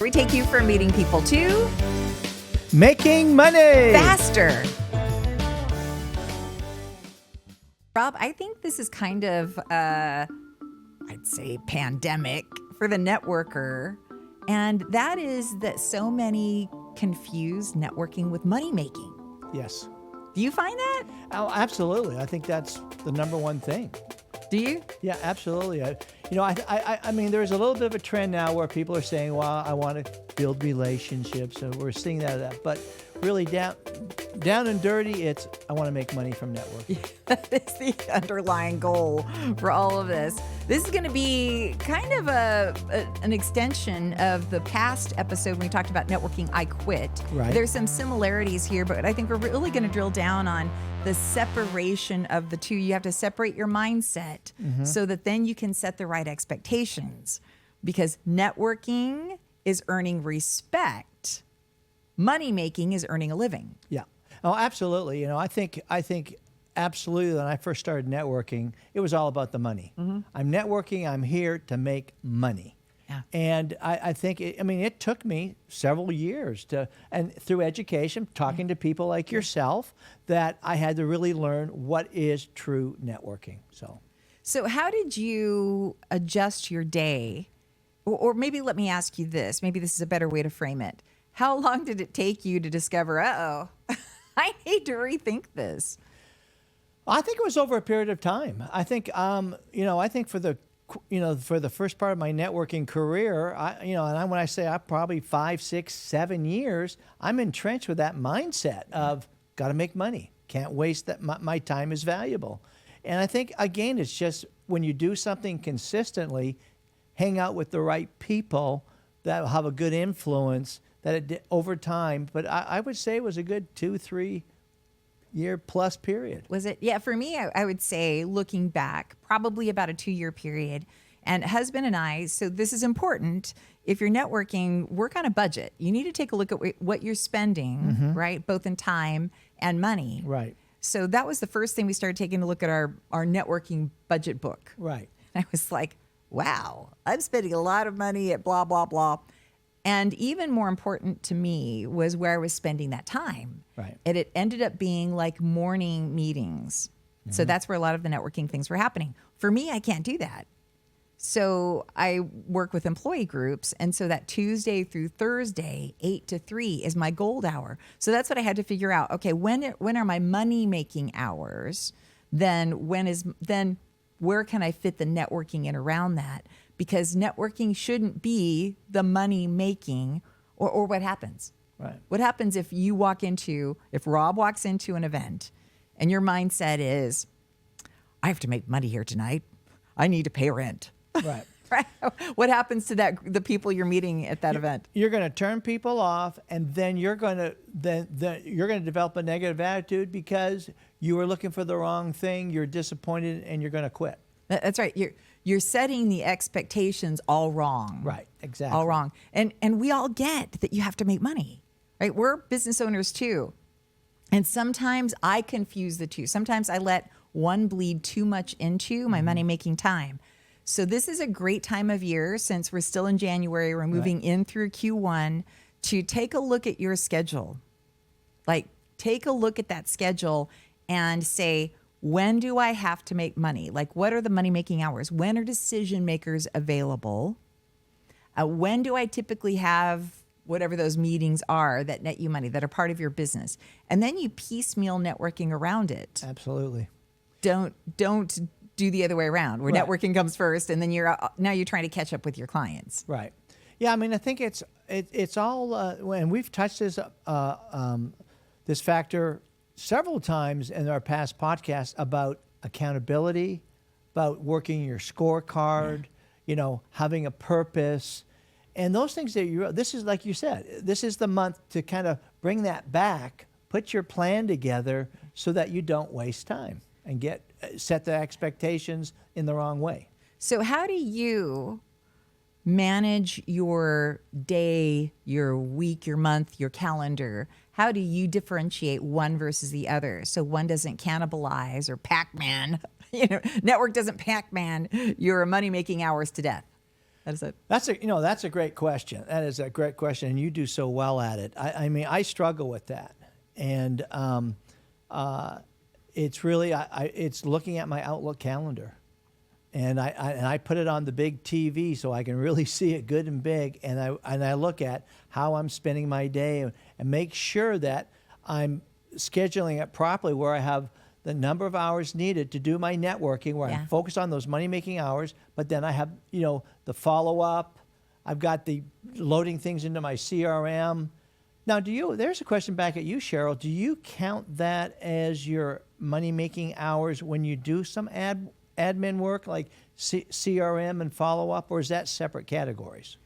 we take you from meeting people to making money faster. Rob, I think this is kind of, I'd say, pandemic for the networker. And that is that so many confuse networking with money making. Yes. Do you find that? Oh, absolutely. I think that's the number one thing. Do you? Yeah, absolutely. I mean, there's a little bit of a trend now where people are saying, well, I want to build relationships. And we're seeing that. But really down and dirty, it's I want to make money from networking. That is the underlying goal for all of this. This is going to be kind of an extension of the past episode when we talked about networking, I quit. Right. There's some similarities here, but I think we're really going to drill down on the separation of the two. You have to separate your mindset so that then you can set the right expectations, because networking is earning respect. Money making is earning a living. Yeah. Oh, absolutely. I think absolutely when I first started networking, it was all about the money. I'm networking. I'm here to make money. Yeah. And I think, it took me several years and through education, talking to people like yourself, that I had to really learn what is true networking. So how did you adjust your day? Or maybe let me ask you this. Maybe this is a better way to frame it. How long did it take you to discover, I need to rethink this? I think it was over a period of time. I think, I think for the first part of my networking career, when I say I'm probably 5, 6, 7 years, I'm entrenched with that mindset of got to make money. Can't waste that. My time is valuable. And I think, again, it's just when you do something consistently, hang out with the right people that will have a good influence over time. But I would say it was a good 2-3 year plus period. Was it? Yeah, for me, I would say looking back, probably about a 2-year period. And husband and I, so this is important. If you're networking, work on a budget. You need to take a look at what you're spending, right? Both in time and money. Right. So that was the first thing we started taking a look at our networking budget book. Right. I was like, wow, I'm spending a lot of money at blah, blah, blah. And even more important to me was where I was spending that time. Right. And it ended up being like morning meetings. So that's where a lot of the networking things were happening. For me, I can't do that. So I work with employee groups. And so that Tuesday through Thursday, 8 to 3 is my gold hour. So that's what I had to figure out. Okay, when are my money making hours? Then where can I fit the networking in around that? Because networking shouldn't be the money making or what happens. Right. What happens if Rob walks into an event and your mindset is, I have to make money here tonight. I need to pay rent. Right. Right. What happens to the people you're meeting at that event? You're going to turn people off, and then you're going to develop a negative attitude because you were looking for the wrong thing. You're disappointed, and you're going to quit. That's right. You're setting the expectations all wrong. Right. Exactly. All wrong. And we all get that you have to make money, right? We're business owners too. And sometimes I confuse the two. Sometimes I let one bleed too much into my money making time. So this is a great time of year, since we're still in January, we're moving in through Q1, to take a look at your schedule. Like, take a look at that schedule and say, when do I have to make money? Like, what are the money-making hours? When are decision makers available? When do I typically have whatever those meetings are that net you money, that are part of your business? And then you piecemeal networking around it. Absolutely. Don't do the other way around, where networking comes first, and then you're trying to catch up with your clients. Right. Yeah. I think it's all, and we've touched this factor several times in our past podcasts about accountability, about working your scorecard, having a purpose, and those things that this is, like you said, this is the month to kind of bring that back, put your plan together so that you don't waste time and set the expectations in the wrong way. So how do you manage your day, your week, your month, your calendar? How do you differentiate one versus the other so one doesn't cannibalize or Pac-Man? Network doesn't Pac-Man your money-making hours to death. That is it. That's a great question. That is a great question, and you do so well at it. I mean, I struggle with that, and it's really it's looking at my Outlook calendar, and I put it on the big TV so I can really see it good and big, and I look at how I'm spending my day and make sure that I'm scheduling it properly, where I have the number of hours needed to do my networking, where I'm focused on those money-making hours, but then I have, the follow-up. I've got the loading things into my CRM. Now, there's a question back at you, Cheryl. Do you count that as your money-making hours when you do some admin work, like CRM and follow-up, or is that separate categories?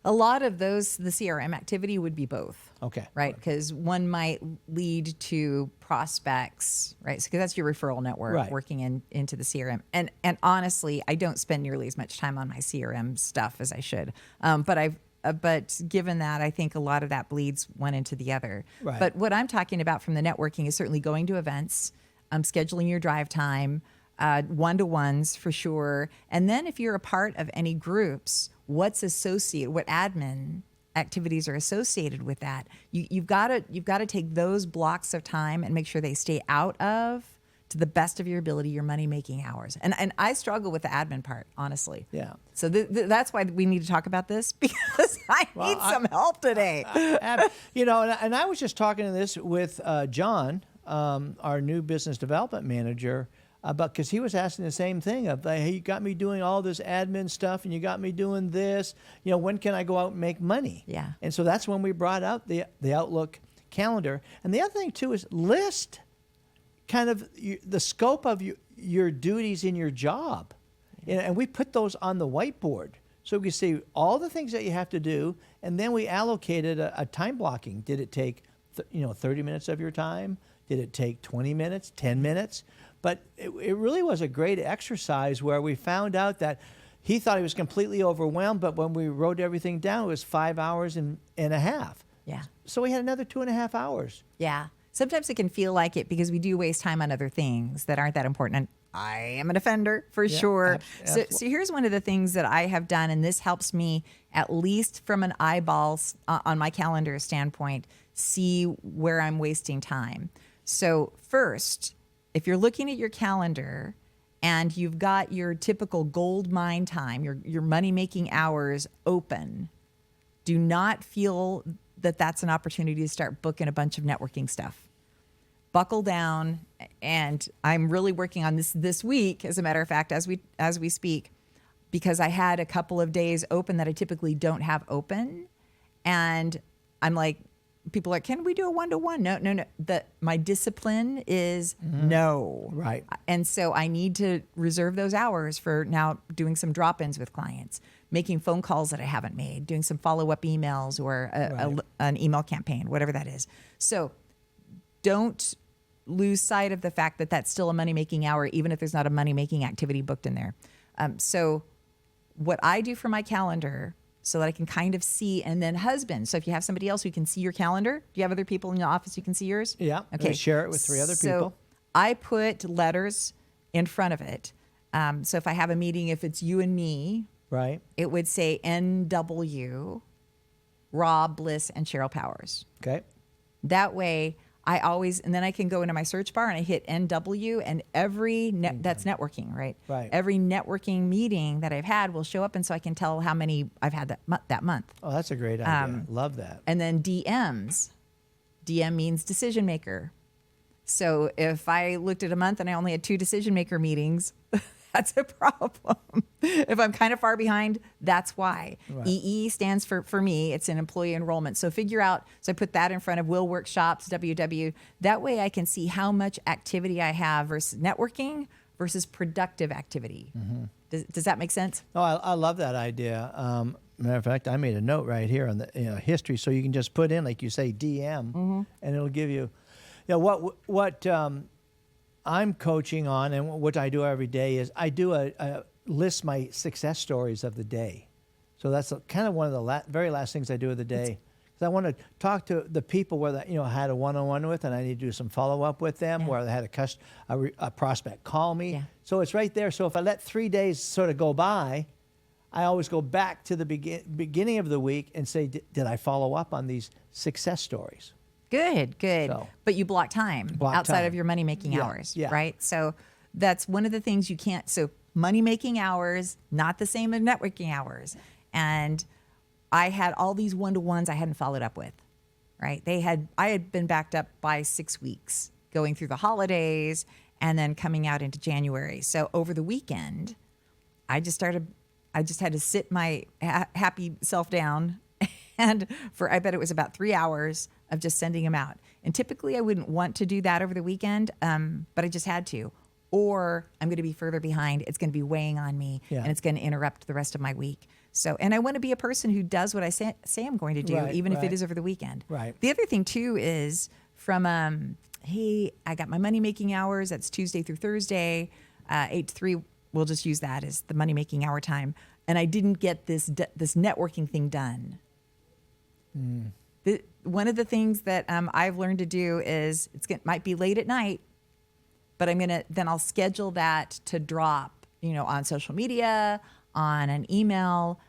A lot of the CRM activity would be both. Okay. Right? Because one might lead to prospects, right? Because that's your referral network working into the CRM. And honestly, I don't spend nearly as much time on my CRM stuff as I should. But given that, I think a lot of that bleeds one into the other. Right. But what I'm talking about from the networking is certainly going to events, scheduling your drive time, one-to-ones for sure. And then if you're a part of any groups, what admin activities are associated with that. You've got to take those blocks of time and make sure they stay out of, to the best of your ability, your money-making hours. And I struggle with the admin part, honestly. Yeah. So that's why we need to talk about this, because I need some help today. And I was just talking to this with John, our new business development manager, because he was asking the same thing of, hey, you got me doing all this admin stuff and you got me doing this, when can I go out and make money? Yeah. And so that's when we brought out the Outlook calendar. And the other thing too is list kind of the scope of your duties in your job. And we put those on the whiteboard so we can see all the things that you have to do, and then we allocated a time blocking. Did it take 30 minutes of your time? Did it take 20 minutes, 10 minutes? But it really was a great exercise where we found out that he thought he was completely overwhelmed, but when we wrote everything down, it was 5 hours and a half. Yeah. So we had another 2.5 hours. Yeah. Sometimes it can feel like it because we do waste time on other things that aren't that important. And I am an offender for sure. So here's one of the things that I have done, and this helps me, at least from an eyeballs on my calendar standpoint, see where I'm wasting time. So first, if you're looking at your calendar and you've got your typical gold mine time, your money-making hours open, do not feel that that's an opportunity to start booking a bunch of networking stuff. Buckle down, and I'm really working on this week, as a matter of fact, as we speak, because I had a couple of days open that I typically don't have open, and I'm like, people are like, can we do a one-to-one? No. My discipline is no. Right. And so I need to reserve those hours for now doing some drop-ins with clients, making phone calls that I haven't made, doing some follow-up emails or an email campaign, whatever that is. So don't lose sight of the fact that that's still a money-making hour, even if there's not a money-making activity booked in there. So what I do for my calendar, so that I can kind of see, and then husband. So if you have somebody else who can see your calendar, do you have other people in your office who can see yours? Yeah. Okay. Share it with 3 other people. So I put letters in front of it. So if I have a meeting, if it's you and me, right, it would say NW, Rob Bliss, and Cheryl Powers. Okay. That way, and then I can go into my search bar and I hit NW, and that's networking, right? Right. Every networking meeting that I've had will show up, and so I can tell how many I've had that month. Oh, that's a great idea. Love that. And then DMs. DM means decision maker. So if I looked at a month and I only had 2 decision maker meetings, that's a problem. If I'm kind of far behind, that's why. Right. EE stands for me. It's an employee enrollment. So figure out, so I put that in front of Will Workshops, WW. That way I can see how much activity I have versus networking versus productive activity. Mm-hmm. Does that make sense? Oh, I love that idea. Matter of fact, I made a note right here on the history, so you can just put in, like you say, DM, and it'll give you, what I'm coaching on, and what I do every day is I do a list my success stories of the day. So that's kind of one of the very last things I do of the day. Because I want to talk to the people where I had a one-on-one with, and I need to do some follow-up with them, where I had a prospect call me. Yeah. So it's right there. So if I let 3 days sort of go by, I always go back to the beginning of the week and say, did I follow up on these success stories? Good. So- But you block time outside time. of your money-making Yeah, hours, yeah. right? So that's one of the things you can't. So money-making hours, not the same as networking hours. And I had all these one-to-ones I hadn't followed up with, right? I had been backed up by 6 weeks going through the holidays and then coming out into January. So over the weekend, I just had to sit my happy self down and I bet it was about 3 hours of just sending them out. And typically I wouldn't want to do that over the weekend, but I just had to. Or I'm going to be further behind. It's going to be weighing on me and it's going to interrupt the rest of my week. So, and I want to be a person who does what I say I'm going to do, Right, even if right. it is over the weekend. Right. The other thing too is from, hey, I got my money making hours. That's Tuesday through Thursday, 8 to 3. We'll just use that as the money making hour time. And I didn't get this networking thing done. One of the things that I've learned to do is might be late at night, but I'll schedule that to drop, on social media, on an email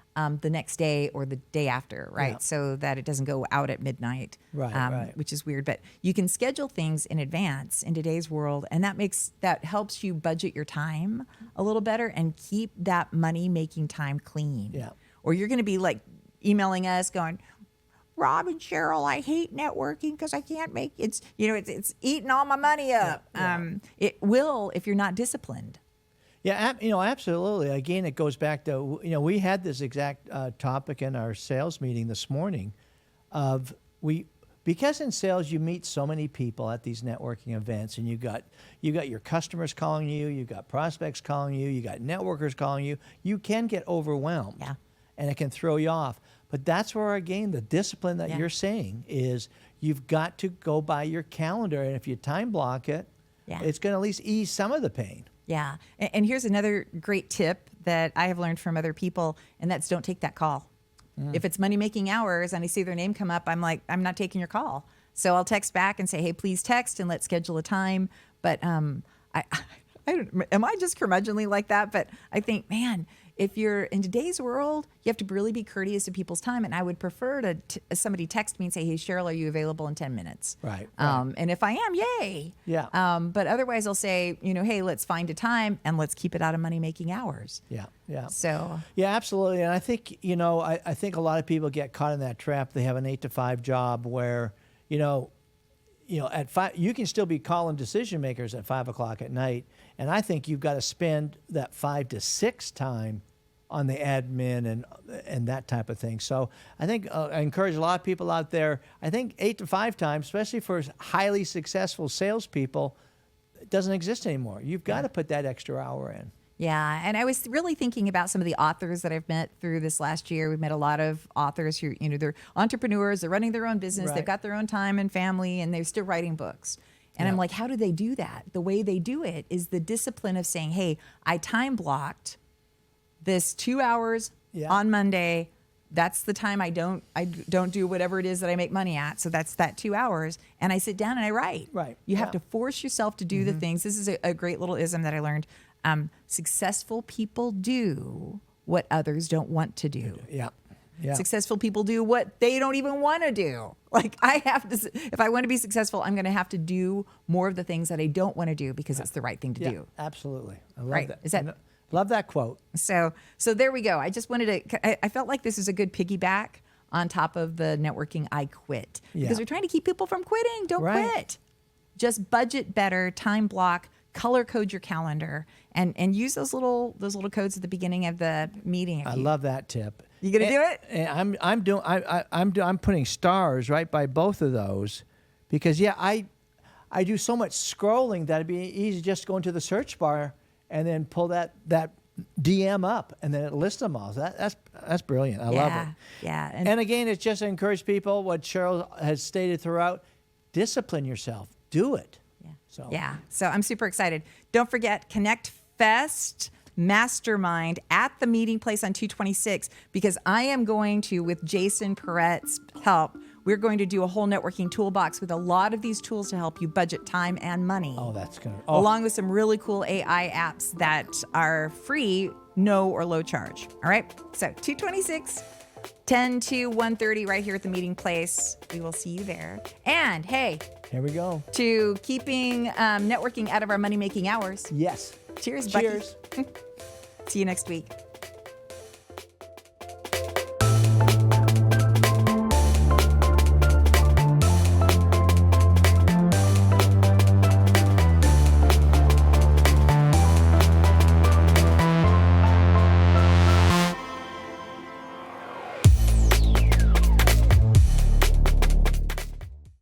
the next day or the day after, right? Yeah. So that it doesn't go out at midnight, Right. which is weird. But you can schedule things in advance in today's world, and that helps you budget your time a little better and keep that money making time clean. Yeah. Or you're going to be like emailing us going, Rob and Cheryl, I hate networking because I can't make it's eating all my money up. Yeah. It will if you're not disciplined. Yeah, absolutely. Again, it goes back to, we had this exact topic in our sales meeting this morning because in sales you meet so many people at these networking events, and you got your customers calling you, you got prospects calling you, you got networkers calling you. You can get overwhelmed. Yeah. And it can throw you off. But that's where, again, the discipline that you're saying is you've got to go by your calendar, and if you time block it, it's going to at least ease some of the pain. Yeah. And here's another great tip that I have learned from other people, and that's don't take that call. If it's money making hours and I see their name come up, I'm like, I'm not taking your call. So I'll text back and say, hey, please text and let's schedule a time. But I don't, am I just curmudgeonly like that? But I think, man, if you're in today's world, you have to really be courteous to people's time. And I would prefer to somebody text me and say, hey, Cheryl, are you available in 10 minutes? Right. And if I am, yay. Yeah. But otherwise I'll say, hey, let's find a time and let's keep it out of money making hours. Yeah. So Yeah, absolutely. And I think, I think a lot of people get caught in that trap. They have an 8 to 5 job where, at 5, you can still be calling decision makers at 5 o'clock at night. And I think you've got to spend that 5 to 6 time on the admin and that type of thing. So I think I encourage a lot of people out there. I think 8 to 5 time, especially for highly successful salespeople, it doesn't exist anymore. You've got to put that extra hour in. yeah, and I was really thinking about some of the authors that I've met through this last year. We've met a lot of authors who, they're entrepreneurs, they're running their own business, Right. they've got their own time and family, and they're still writing books. And I'm like, how do they do that? The way they do it is the discipline of saying, hey, I time blocked this 2 hours on Monday. That's the time I don't do whatever it is that I make money at. So that's that 2 hours. And I sit down and I write. Right. You have to force yourself to do the things. This is a great little ism that I learned. Successful people do what others don't want to do. Yeah. Yeah. Successful people do what they don't even want to do. Like I have to, if I want to be successful, I'm going to have to do more of the things that I don't want to do because it's the right thing to do. Absolutely. I love Right. that. Is that- Love that quote. So there we go. I just wanted to, I felt like this is a good piggyback on top of the networking I quit because Yeah. we're trying to keep people from quitting. Don't Right. quit. Just budget better, time block, color code your calendar, and use those little codes at the beginning of the meeting. I love that tip. You gonna do it? And I'm putting stars right by both of those because I do so much scrolling that it'd be easy just to go into the search bar and then pull that DM up and then it lists them all. So that's brilliant. I love it. Yeah. And again, it's just to encourage people what Cheryl has stated throughout: discipline yourself. Do it. So I'm super excited. Don't forget, Connect Fest Mastermind at the meeting place on 226, because I am going to, with Jason Perret's help, we're going to do a whole networking toolbox with a lot of these tools to help you budget time and money. Oh, that's gonna. Along with some really cool AI apps that are free no or low charge. All right. So 226, 10 to 1:30 right here at the meeting place. We will see you there. And hey, Here we go. to keeping networking out of our money-making hours. Yes. Cheers, Bucky. Cheers. See you next week.